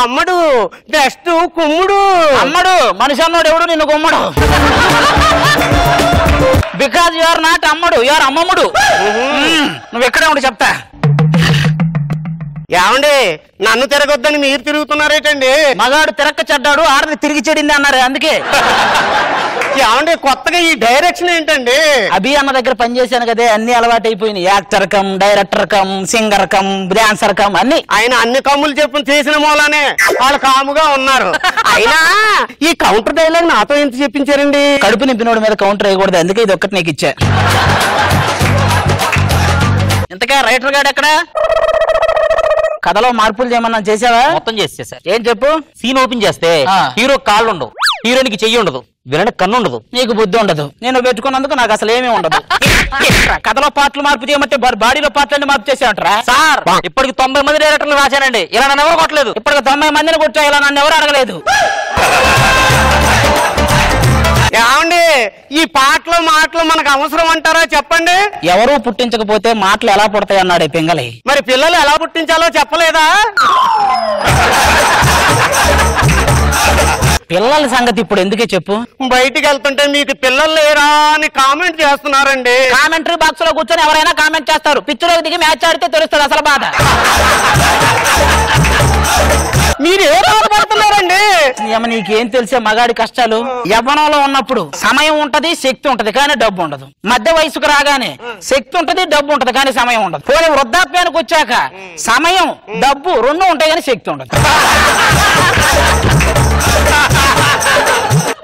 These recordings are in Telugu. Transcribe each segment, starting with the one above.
అమ్మడు బెస్ట్ కుమ్ముడు. అమ్మడు మనిషి అన్నాడు ఎవడు నిన్ను గుమ్మడు. బికాజ్ యు ఆర్ నాట్ అమ్మడు, యు ఆర్ అమ్మమ్ముడు. నువ్వు ఎక్కడే ఉండి చెప్తా. ఏమండి నన్ను తిరగొద్దని మీరు తిరుగుతున్నారేటండి? మగాడు తిరక్క చెడ్డాడు, ఆడది తిరిగి చెడింది అన్నారు అందుకే. ఏమండి కొత్తగా ఈ డైరెక్షన్ ఏంటండి? అభి అన్న దగ్గర పనిచేశాను కదే, అన్ని అలవాటు అయిపోయినాయి. Actor come, director come, singer come, dancer come అన్ని. ఆయన అన్ని కమ్ములు చెప్పిన చేసిన మూలానే వాళ్ళు కాముగా ఉన్నారు. అయినా ఈ కౌంటర్ డైలాగ్ నాతో ఎంత చెప్పించారండి? కడుపు నింపినోడి మీద కౌంటర్ వేయకూడదు, అందుకే ఇది ఒక్కటి నీకు ఇచ్చా. ఇంతకా రైటర్ గాడు ఎక్కడ? కథలో మార్పులు చేయమన్నా చేసావా? మొత్తం చేస్తే సార్. ఏం చెప్పు. సీన్ ఓపెన్ చేస్తే హీరో కాళ్ళు ఉండవు, హీరోయిన్కి చెయ్యి ఉండదు, విలన్ కన్ను ఉండదు, నీకు బుద్ధి ఉండదు. నేను పెట్టుకున్నందుకు నాకు అసలు ఏమీ ఉండదు. కథలో పాటలు మార్పు చేయమంటే బాడీలో పాటలన్నీ మార్పు చేసేవంటరా? సార్ ఇప్పటికి 90 మంది డైరెక్టర్లు రాశానండి, ఇలా నన్ను ఎవరు కొట్టలేదు. ఇప్పటికి 90 మందిని కొట్టా, ఇలా నన్ను ఎవరు అడగలేదు. ఏమండి ఈ పాటలు మాటలు మనకు అవసరం అంటారా చెప్పండి? ఎవరూ పుట్టించకపోతే మాటలు ఎలా పుడతాయి అన్నాడు పింగళి. మరి పిల్లలు ఎలా పుట్టించాలో చెప్పలేదా? పిల్లల సంగతి ఇప్పుడు ఎందుకే చెప్పు. బయటికి వెళ్తుంటే మీకు పిల్లలు లేరా అని కామెంట్ చేస్తున్నారండి. కామెంటరీ బాక్స్ లో కూర్చొని ఎవరైనా కామెంట్ చేస్తారు. పిచ్చిలోకి దిగి మ్యాచ్ ఆడితే తెలుస్తుంది అసలు బాధ. మీరు ఏ బాధపడుతున్నారండి? నీకేం తెలిసే మగాడి కష్టాలు. యవ్వనంలో ఉన్నప్పుడు సమయం ఉంటది, శక్తి ఉంటది, కానీ డబ్బు ఉండదు. మధ్య వయసుకు రాగానే శక్తి ఉంటది, డబ్బు ఉంటది, కానీ సమయం ఉండదు. పోనీ వృద్ధాప్యానికి వచ్చాక సమయం డబ్బు రెండు ఉంటాయి, కానీ శక్తి ఉండదు.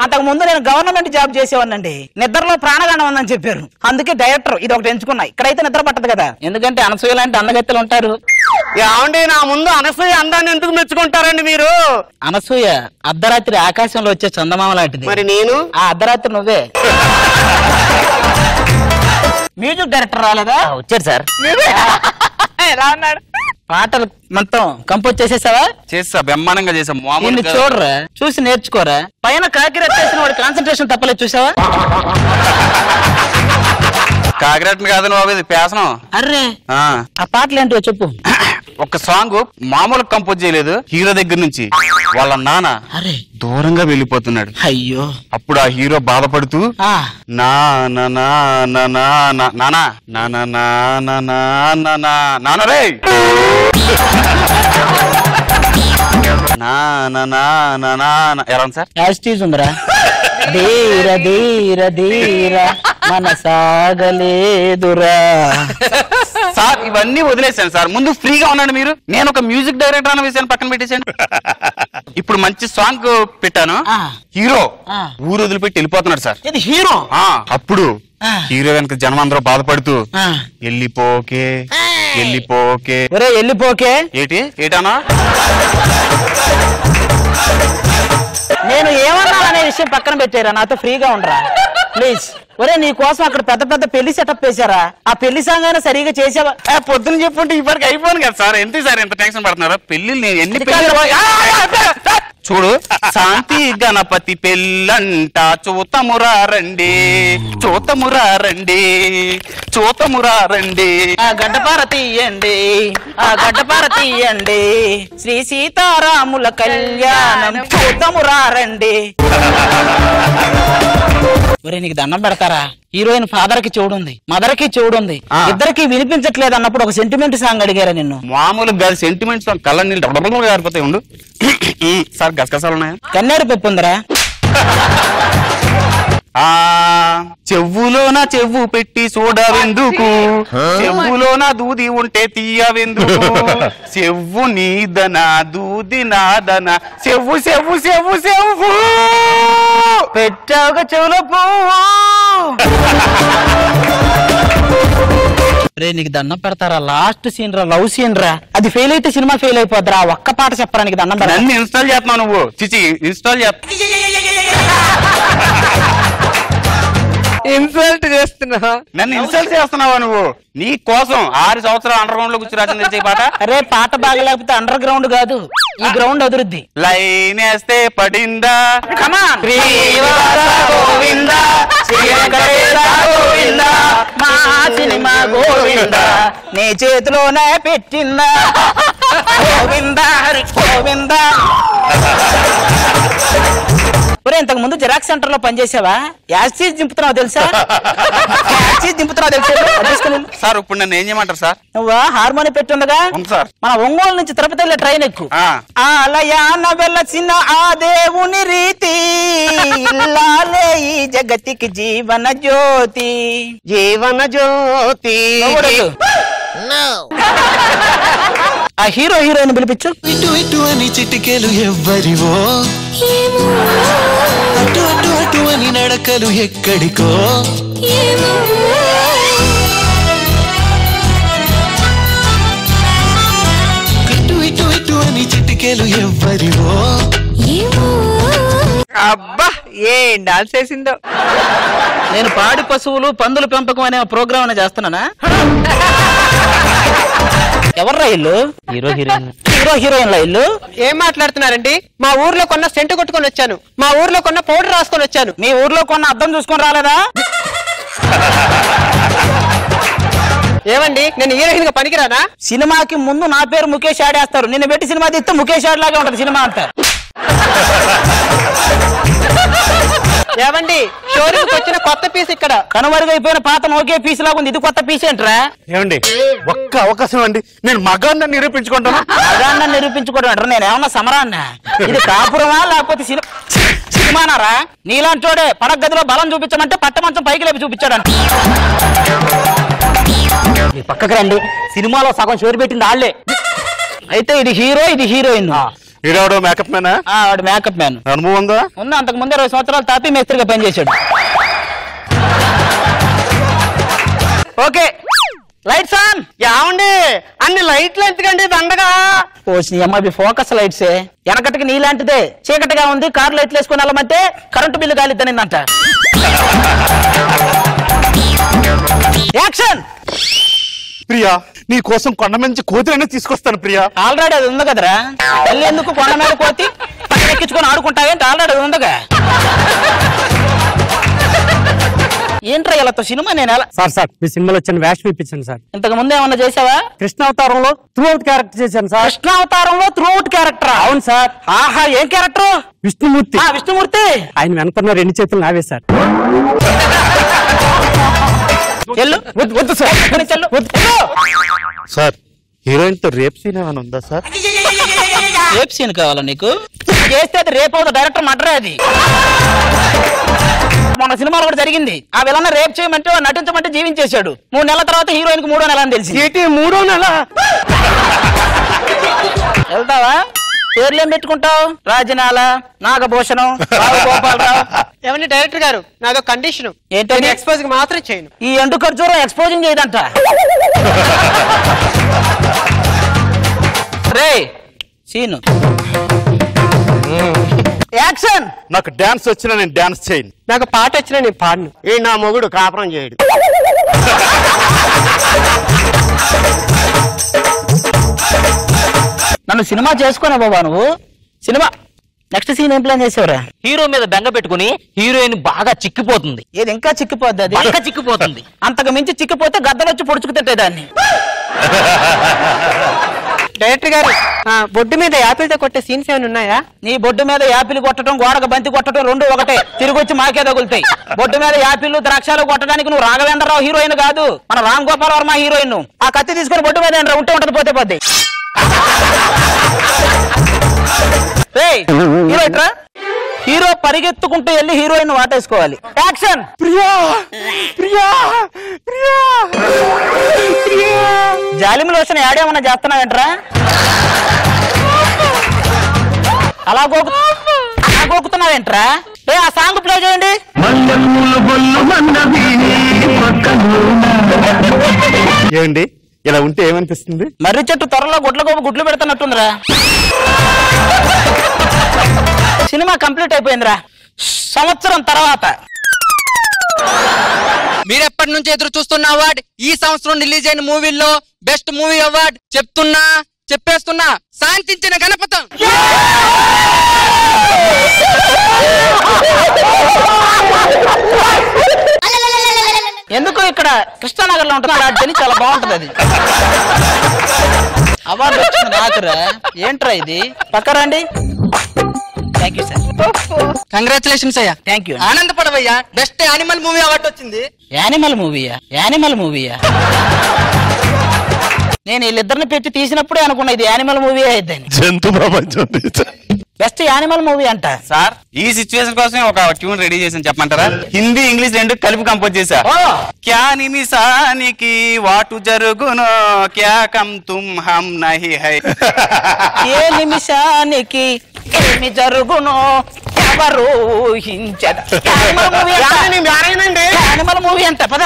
అంతకు ముందు నేను గవర్నమెంట్ జాబ్ చేసేవాడినండి. నిద్రలో ప్రాణగణం ఉందని చెప్పారు, అందుకే డైరెక్టర్ ఇది ఒకటి ఎంచుకున్నా. ఇక్కడైతే నిద్ర పట్టదు కదా, ఎందుకంటే అనసూయ లాంటి అందగత్తెలు ఉంటారు. ఏమండి నా ముందు అనసూయ అందాన్ని ఎందుకు మెచ్చుకుంటారండి మీరు? అనసూయ అర్ధరాత్రి ఆకాశంలో వచ్చే చందమామ లాంటిది. మరి నేను ఆ అర్ధరాత్రి నువ్వే. మ్యూజిక్ డైరెక్టర్ రాలేదా? వచ్చారు సార్. ఎలా అన్నాడు? పాటలు మొత్తం కంపోజ్ చేసేసావా? చేస్తా, బ్రహ్మాండంగా చేసాం. నిన్ను చూడరా, చూసి నేర్చుకోరా. పైన కాకిరెట్టేసిన వాడు కాన్సన్ట్రేషన్ తప్పలేదు చూసావా? కాకిరెట్ని కాదు బాబు, ఇది పేసనం. అర్రే ఆ పాటలు ఏంటో చెప్పు. ఒక సాంగ్ మామూలు కంపోజ్ చేయలేదు, హీరో దగ్గర నుంచి వాళ్ళ నాన్న అరే దూరంగా వెళ్ళిపోతున్నాడు. అయ్యో అప్పుడు ఆ హీరో బాధపడుతూ నానరే ఎలా ఉంది సార్? యాస్టీజ్ ఉందిరా. ధీర ధీర ధీర మనసాగలేదురా. సార్ ఇవన్నీ వదిలేసాను సార్, ముందు ఫ్రీగా ఉన్నాడు మీరు. నేను ఒక మ్యూజిక్ డైరెక్టర్ అన్న విషయాన్ని పక్కన పెట్టేశాను. ఇప్పుడు మంచి సాంగ్ పెట్టాను, హీరో ఊరు వదిలిపెట్టి వెళ్ళిపోతున్నాడు సార్. ఇది హీరో. అప్పుడు హీరో వెనక జనం అందరూ బాధపడుతూ వెళ్ళిపోకే వెళ్ళిపోకే వెళ్ళిపోకే ఏటానా నేను ఏమన్నా అనే విషయం పక్కన పెట్టారా, నాతో ఫ్రీగా ఉండరా ప్లీజ్. ఒరే నీ కోసం అక్కడ పెద్ద పెద్ద పెళ్లి సెటప్ చేశారా, ఆ పెళ్లి సాంగ్ అయినా సరిగా చేసావా? పొద్దున చెప్పుంటే ఇప్పటికి అయిపోను కదా సార్. ఎంత సార్ ఎంత టెన్షన్ పడుతున్నారా? పెళ్లి నేను ఎన్ని చూడు, శాంతి గణపతి పెళ్ళంట చూతమురా రండి చూతమురా రండి చూతమురా రండి. ఆ గడ్డపార తీయండి, ఆ గడ్డపార తీయండి, శ్రీ సీతారాముల కళ్యాణం చూతమురా రండి. ఒరే నీకు దండం పెడతారా, హీరోయిన్ ఫాదర్ కి చెవుడుంది, మదర్ కి చెవుడుంది, ఇద్దరికి వినిపించట్లేదు అన్నప్పుడు ఒక సెంటిమెంట్ సాంగ్ అడిగారా నిన్ను? మామూలుగా సెంటిమెంట్ సాంగ్ కళ్ళ నీళ్ళు డబ్బులు గారిపోతాయి. ఉండు సార్, గసగసాలు ఉన్నాయా? కన్నేరు పెప్పు ఉందిరా. చెవులోన చెవు పెట్టి చూడవెందుకు, చెవులోన దూది ఉంటే తీయవెందుకు, చెవు నీదన దూది నాదన, చెవు చెవు చెవు చెవు పెట్టాక చెవులో పువ్వు. రే నీకు దండం పెడతారా, లాస్ట్ సీన్ రా, లవ్ సీన్ రా, అది ఫెయిల్ అయితే సినిమా ఫెయిల్ అయిపోద్దిరా. ఒక్క పాట చెప్పరా నీకు దండం పెడతా. నన్ను ఇన్స్టాల్ చేస్తున్నావు నువ్వు, చిచి ఇన్స్టాల్ చేస్తా. ఇన్సల్ట్ చేస్తున్నా. నన్ను ఇన్సల్ట్ చేస్తున్నావా నువ్వు? నీ కోసం 6 సంవత్సరాలు అండర్ గ్రౌండ్ లో కూర్చొని రాసిన తెలిసే పాట. అరే పాట బాగా లేకపోతే అండర్ గ్రౌండ్ కాదు, ఈ గ్రౌండ్ అభివృద్ధి. లైన్ వేస్తే పడిందా కమాన్ మా సినిమా గోవిందా నీ చేతిలోనే పెట్టిందా గోవిందా హరి గోవిందా. ఇంతకు ముందు జిరాక్స్ సెంటర్ లో పనిచేసావా? యాసిడ్ దింపుతున్నావు తెలుసా? యాసిడ్ దింపుతున్నావు తెలుసా? సార్ ఇప్పుడు నన్ను ఏం చేయమంటారు సార్? నువ్వా హార్మోని పెట్టుండగా సార్ మన ఒంగోలు నుంచి తిరుపతి వెళ్ళే ట్రైన్ ఎక్కు. ఆలయాన వెళ్ళసిన ఆ దేవుని రీతి ఇల్లాలే ఈ జగతికి జీవన జ్యోతి. జీవన జ్యోతి. ఆ హీరో హీరోయిన్ పిలిపించు. ఇటు ఇటు అని చిటికెలు ఎవ్వరివో, అటు అటు అటు అని నడకలు ఎక్కడికో. ఇటు ఇటు ఇటు అని చిటికెలు ఎవ్వరివో. అబ్బా ఏం డాన్స్ చేసిందో. నేను పాడి పశువులు పందుల పెంపకం అనే ప్రోగ్రామ్ అని చేస్తున్నానా? ఎవర్రా ఇల్లు? Hero heroine. హీరో హీరోయిన్ల ఇల్లు. ఏం మాట్లాడుతున్నారండి? మా ఊర్లో కొన్న సెంటు కొట్టుకొని వచ్చాను, మా ఊర్లో కొన్న పౌడర్ రాసుకొని వచ్చాను. మీ ఊర్లో కొన్న అద్దం చూసుకొని రాలేదా? ఏమండి నేను హీరోయిన్ గా పనికిరానా? సినిమాకి ముందు నా పేరు ముఖేష్ ఆడేస్తారు, నిన్ను పెట్టి సినిమా తీస్తే ముఖేష్ ఆడ్ లాగా ఉంటది సినిమా అంతా. ఏమండి షోరూమ్కి వచ్చిన కొత్త పీస్ ఇక్కడ. కనుమరుగైపోయిన పాత ఒకే పీస్ లాగా ఉంది, ఇది కొత్త పీస్ ఏంట్రా? ఏమండి ఒక్క అవకాశం అండి, నేను మగాన్ని నిరూపించుకుంటాను. మగాన్ని నిరూపించుకోవడం అంటారు? నేను ఏమన్నా సమరాన్నా? ఇది కాపురమా లేకపోతే సినిమానారా? నీలాంటోడే పడక గదిలో బలం చూపించమంటే పట్ట మంచం పైకి లేపి చూపించాడంట. పక్కకు రండి, సినిమాలో సగం షోరు పెట్టింది వాళ్ళే. అయితే ఇది హీరో ఇది హీరోయిన్. హీరోడు మేకప్ మ్యానా? వాడు మేకప్ మ్యాన్. అనుభవం ఉందా? ఉంది, అంతకు ముందు 20 సంవత్సరాలు తాపీ మేస్త్రిగా పనిచేశాడు. Okay lights on. ఏమండి అన్ని లైట్లు ఎందుకండి దండగా? అమ్మాయి ఫోకస్ లైట్సే. వెనకటికి నీలాంటిదే చీకటిగా ఉంది, కారు లైట్లు వేసుకుని వెళ్ళమంటే కరెంటు బిల్లు కాలిద్దనిందంట. యాక్షన్. ప్రియా నీ కోసం కొండ మంచి కోతిని తీసుకొస్తాను ప్రియా. ఆల్రెడీ అది ఉంది కదరా, వెళ్ళి ఎందుకు కొండ మీద కోతి ఎక్కించుకొని ఆడుకుంటావేంటి? ఆల్రెడీ అది ఉందిగా. ఏంట్రా ఇలా సినిమా? నేను ఎలా సార్ మీ సినిమాలో వచ్చిన వేషం ఇప్పించాను సార్. ఇంతకు ముందు ఏమన్నా చేసావా? కృష్ణావతారంలో త్రూ అవుట్ క్యారెక్టర్ చేశాను సార్. కృష్ణావతారంలో త్రూ అవుట్ క్యారెక్టర్? అవును సార్. ఆహా, ఏం క్యారెక్టర్? విష్ణుమూర్తి. విష్ణుమూర్తి. ఆయన వెనకున్న 2 చేతులు నావే సార్. వద్దు సార్. సార్ హీరోయిన్ తో రేప్ సీన్ ఏమైనా ఉందా సార్? రేప్ సీన్ కావాలా నీకు? చేస్తే అది రేప్ అవుతుంది, డైరెక్టర్ మర్డరే అది. మన సినిమాలో కూడా జరిగింది. ఆ విలన్ రేప్ చేయమంటే నటించమంటే జీవించేశాడు. 3 నెలల తర్వాత హీరోయిన్ కి 3వ నెల అని తెలిసి. 3వ నెల? వెళ్తావా? పేర్లు ఏం పెట్టుకుంటావు? రాజనాల, నాగభూషణం, గోపాలరావు. ఏమండి డైరెక్టర్ గారు నాదో కండిషన్. ఏంటంటే ఎక్స్పోజ్ మాత్రం చేయను. ఈ ఎండు ఖర్జూరం ఎక్స్పోజింగ్ చేయదంట. రే సీను యాక్షన్. నాకు డాన్స్ వచ్చినా నేను డాన్స్ చేయను. నాకు పాట వచ్చినా నేను పాడను. ఏ నా మొగుడు కాపురం చేయడు. నన్ను సినిమా చేసుకునే బాబా నువ్వు. సినిమా నెక్స్ట్ సీన్ ఏం ప్లాన్ చేసేవరా? హీరో మీద బెంగ పెట్టుకుని హీరోయిన్ బాగా చిక్కిపోతుంది. ఏది ఇంకా చిక్కిపోద్ది? అది బాగా చిక్కిపోతుంది. అంతకు మించి చిక్కిపోతే గద్దలు వచ్చి పొడుచుకు తింటేదాన్ని. డైరెక్టర్ గారు బొడ్డు మీద యాపిల్తో కొట్టే సీన్స్ ఏమైనా ఉన్నాయా? నీ బొడ్డు మీద యాపిల్ కొట్టడం, గోడకు బంతి కొట్టడం 2 ఒకటే. తిరిగి వచ్చి మాకే తగులుతాయి. బొడ్డు మీద యాపిల్ ద్రాక్షాలు కొట్టడానికి నువ్వు రాఘవేంద్రరావు హీరోయిన్ కాదు, మన రామ్ గోపాల్ వర్మ హీరోయిన్. ఆ కత్తి తీసుకొని బొడ్డు మీద ఉంటే ఉంటది, పోతే పోద్ది. హీరో పరిగెత్తుకుంటూ వెళ్ళి హీరోయిన్ వాటేసుకోవాలి. యాక్షన్. ప్రియా ప్రియా ప్రియా జాలిమి లోషన్ యాడేమన్నా చేస్తున్నావేంట్రా? అలా గోకుతున్నావేంట్రా? ఆ సాంగ్ ప్లే చేయండి. ఏమండి ఇలా ఉంటే ఏమనిపిస్తుంది? మర్రి చెట్టు త్వరలో గుడ్లు పెడుతున్నట్టుందిరా. సినిమా కంప్లీట్ అయిపోయిందిరా. సంవత్సరం తర్వాత మీరు ఎప్పటి నుంచి ఎదురు చూస్తున్న అవార్డ్ ఈ సంవత్సరం రిలీజ్ అయిన మూవీల్లో బెస్ట్ మూవీ అవార్డ్ చెప్పేస్తున్నా శాంతించిన గణపతం. ఎందుకు ఇక్కడ కృష్ణానగర్ లో ఉంటుంది రాజధాని చాలా బాగుంటది అది. అవార్డు వచ్చింది నాకురా. ఏంట్రా ఇది? పక్కరండి. Thank you sir. కంగ్రాచులేషన్స్ అయ్యా. Thank you. ఆనందపడవయ్యా, బెస్ట్ యానిమల్ మూవీ అవార్డు వచ్చింది. యానిమల్ మూవీయా నేను వీళ్ళిద్దరిని పెట్టి తీసినప్పుడే అనుకున్నా ఇది యానిమల్ మూవీ అయిద్దని. జంతు ప్రపంచం బెస్ట్ యానిమల్ మూవీ అంట. సార్ ఈ సిచ్యువేషన్ కోసం ఒక ట్యూన్ రెడీ చేసాను, చెప్పమంటారా? హిందీ ఇంగ్లీష్ రెండు కలిపి కంపోజ్ చేశా. క్యా నిమిషానికి వాటు జరుగునో క్యా కమ్ తుమ్ హమ్ నహీ హై. ఏ నిమిషానికి ఏమి జరుగునో ఎవరు ఊహించదు. యానిమల్ మూవీ అంట పద.